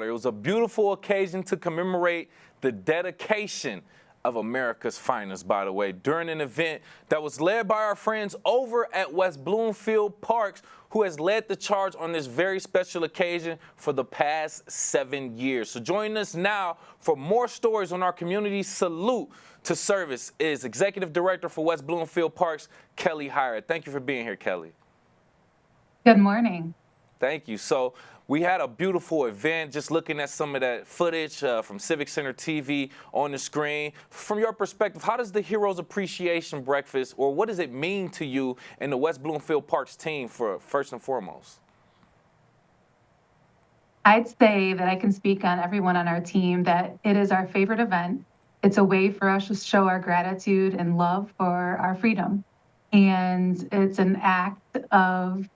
Tyler. It was a beautiful occasion to commemorate the dedication of America's finest, by the way, during an event that was led by our friends over at West Bloomfield Parks, who has led the charge on this very special occasion for the past 7 years. So joining us now for more stories on our community salute to service is Executive Director for West Bloomfield Parks, Kelly Hyer. Thank you for being here, Kelly. Good morning. Thank you. So we had a beautiful event, just looking at some of that footage from Civic Center TV on the screen. From your perspective, how does the Heroes Appreciation Breakfast, or what does it mean to you and the West Bloomfield Parks team for first and foremost? I'd say that I can speak on everyone on our team that it is our favorite event. It's a way for us to show our gratitude and love for our freedom. And it's an act of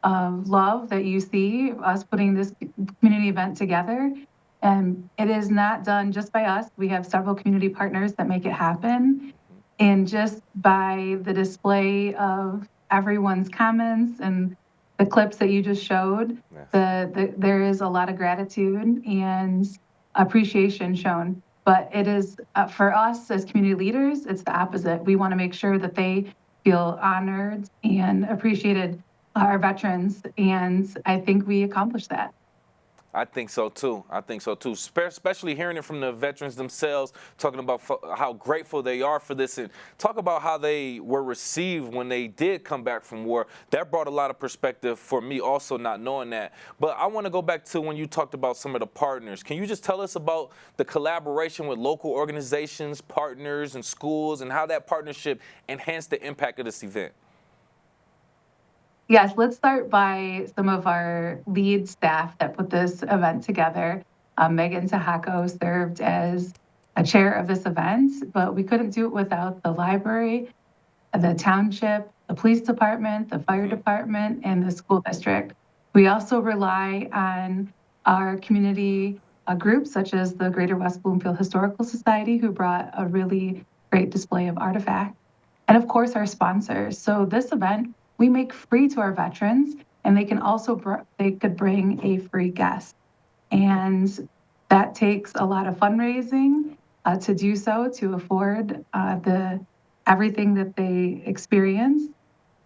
love that you see us putting this community event together. And it is not done just by us. We have several community partners that make it happen. And just by the display of everyone's comments and the clips that you just showed, there is a lot of gratitude and appreciation shown. But it is, for us as community leaders, it's the opposite. We want to make sure that they feel honored and appreciated, our veterans, and I think we accomplished that. I think so too. Especially hearing it from the veterans themselves, talking about how grateful they are for this, and talk about how they were received when they did come back from war. That brought a lot of perspective for me also, not knowing that. But I want to go back to when you talked about some of the partners. Can you just tell us about the collaboration with local organizations, partners, and schools, and how that partnership enhanced the impact of this event? Yes, let's start by some of our lead staff that put this event together. Megan Tahako served as a chair of this event, but we couldn't do it without the library, the township, the police department, the fire department, and the school district. We also rely on our community groups, such as the Greater West Bloomfield Historical Society, who brought a really great display of artifacts, and of course our sponsors. So this event we make free to our veterans, and they can also they could bring a free guest, and that takes a lot of fundraising to do so, to afford everything that they experience,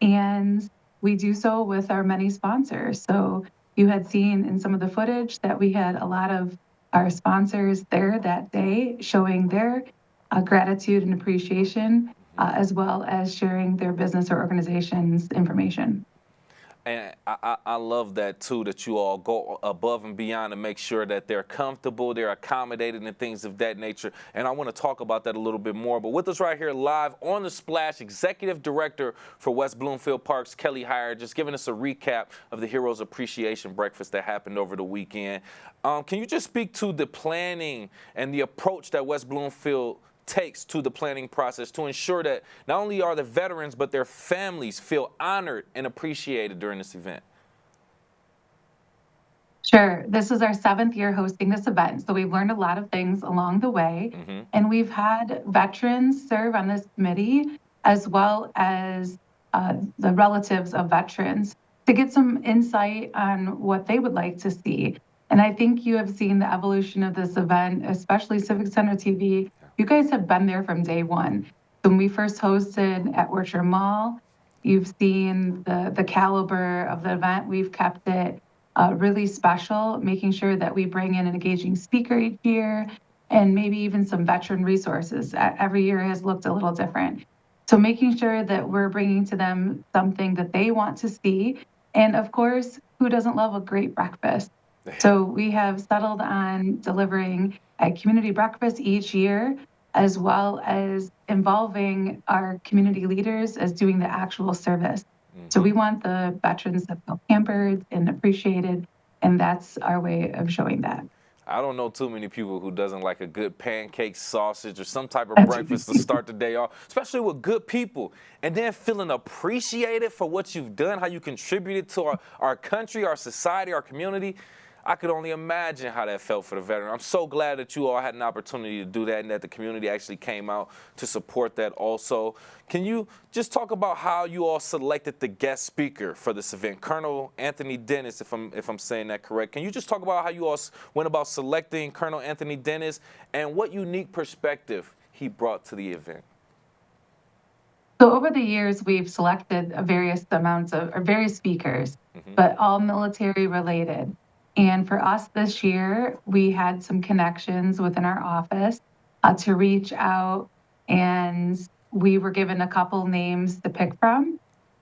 and we do so with our many sponsors. So you had seen in some of the footage that we had a lot of our sponsors there that day showing their gratitude and appreciation, as well as sharing their business or organization's information. And I love that too, that you all go above and beyond to make sure that they're comfortable, they're accommodated, and things of that nature. And I want to talk about that a little bit more. But with us right here live on The Splash, Executive Director for West Bloomfield Parks, Kelly Hyer, just giving us a recap of the Heroes Appreciation Breakfast that happened over the weekend. Can you just speak to the planning and the approach that West Bloomfield takes to the planning process to ensure that not only are the veterans, but their families feel honored and appreciated during this event? Sure. This is our 7th year hosting this event, so we've learned a lot of things along the way. And we've had veterans serve on this committee, as well as the relatives of veterans, to get some insight on what they would like to see. And I think you have seen the evolution of this event, especially Civic Center TV. You guys have been there from day one. When we first hosted at Orchard Mall, you've seen the caliber of the event. We've kept it really special, making sure that we bring in an engaging speaker each year, and maybe even some veteran resources. Every year has looked a little different. So making sure that we're bringing to them something that they want to see. And of course, who doesn't love a great breakfast? So we have settled on delivering a community breakfast each year, as well as involving our community leaders as doing the actual service. So we want the veterans to feel pampered and appreciated, and that's our way of showing that. I don't know too many people who doesn't like a good pancake, sausage, or some type of breakfast to start the day off, especially with good people. And then feeling appreciated for what you've done, how you contributed to our country, our society, our community. I could only imagine how that felt for the veteran. I'm so glad that you all had an opportunity to do that and that the community actually came out to support that also. Can you just talk about how you all selected the guest speaker for this event? Colonel Anthony Dennis, if I'm saying that correct. Can you just talk about how you all went about selecting Colonel Anthony Dennis and what unique perspective he brought to the event? So over the years, we've selected various speakers, but all military related. And for us this year, we had some connections within our office to reach out, and we were given a couple names to pick from,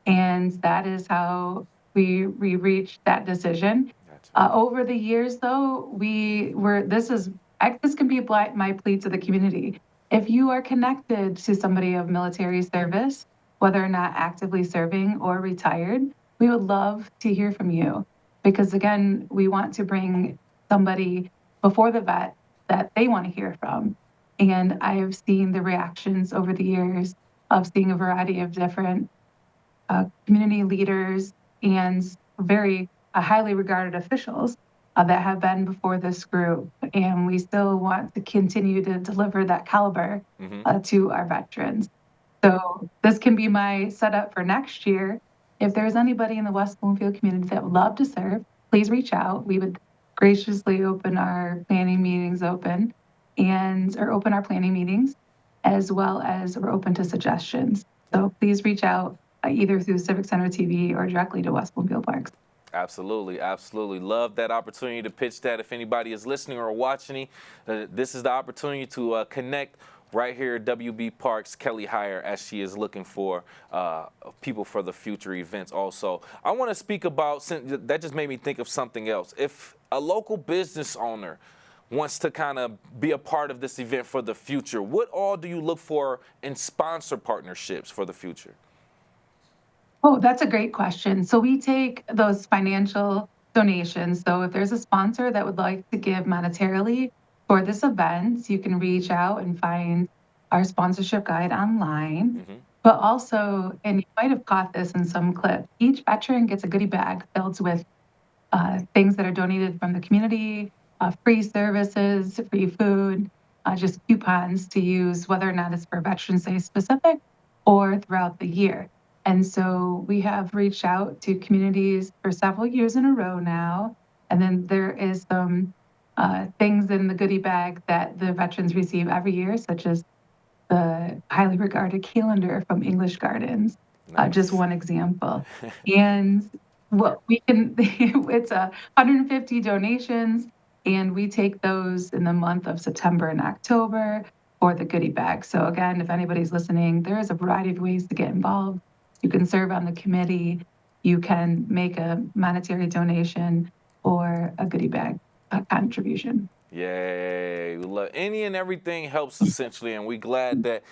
and that is how we reached that decision. Gotcha. Over the years, though, this can be my plea to the community. If you are connected to somebody of military service, whether or not actively serving or retired, we would love to hear from you because, again, we want to bring somebody before the vet that they want to hear from. And I have seen the reactions over the years of seeing a variety of different community leaders and very highly regarded officials that have been before this group. And we still want to continue to deliver that caliber to our veterans. So this can be my setup for next year. If there's anybody in the West Bloomfield community that would love to serve, please reach out. We would graciously open our planning meetings open our planning meetings, as well as we're open to suggestions. So please reach out either through Civic Center TV or directly to West Bloomfield Parks. Absolutely, absolutely. Love that opportunity to pitch that. If anybody is listening or watching, this is the opportunity to connect right here at WB Parks, Kelly Hyer, as she is looking for people for the future events also. I want to speak about, that just made me think of something else. If a local business owner wants to kind of be a part of this event for the future, what all do you look for in sponsor partnerships for the future? Oh, that's a great question. So we take those financial donations. So if there's a sponsor that would like to give monetarily for this event, you can reach out and find our sponsorship guide online. But also, and you might have caught this in some clip, each veteran gets a goodie bag filled with things that are donated from the community, free services, free food, just coupons to use, whether or not it's for Veterans Day specific or throughout the year. And so we have reached out to communities for several years in a row now. And then there is some things in the goodie bag that the veterans receive every year, such as the highly regarded calendar from English Gardens, Nice. just one example. And what we can, it's 150 donations, and we take those in the month of September and October for the goodie bag. So again, if anybody's listening, there is a variety of ways to get involved. You can serve on the committee, you can make a monetary donation or a goodie bag contribution. Yay. Any and everything helps essentially, and we're glad that,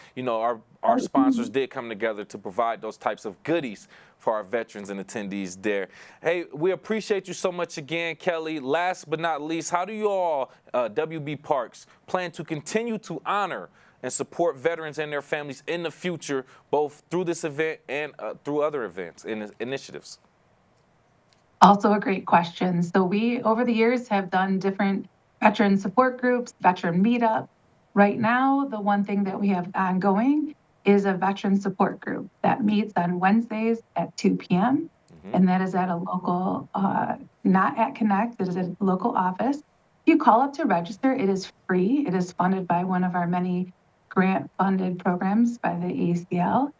our sponsors did come together to provide those types of goodies for our veterans and attendees there. Hey, we appreciate you so much again, Kelly. Last but not least, how do you all, WB Parks, plan to continue to honor and support veterans and their families in the future, both through this event and through other events and initiatives? Also a great question. So we, over the years, have done different veteran support groups, veteran meetup. Right now, the one thing that we have ongoing is a veteran support group that meets on Wednesdays at 2 p.m. And that is at a local, not at Connect, it is at a local office. If you call up to register, it is free. It is funded by one of our many grant-funded programs by the ACL.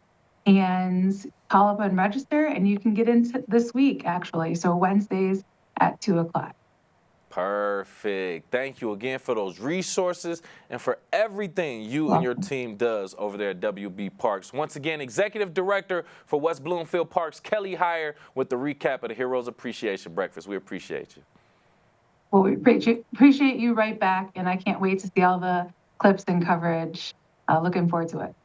And call up and register, and you can get into this week, actually. So Wednesdays at 2 o'clock. Perfect. Thank you again for those resources and for everything you and your team does over there at WB Parks. Once again, Executive Director for West Bloomfield Parks, Kelly Hyer, with the recap of the Heroes Appreciation Breakfast. We appreciate you. Well, we appreciate you right back, and I can't wait to see all the clips and coverage. Looking forward to it.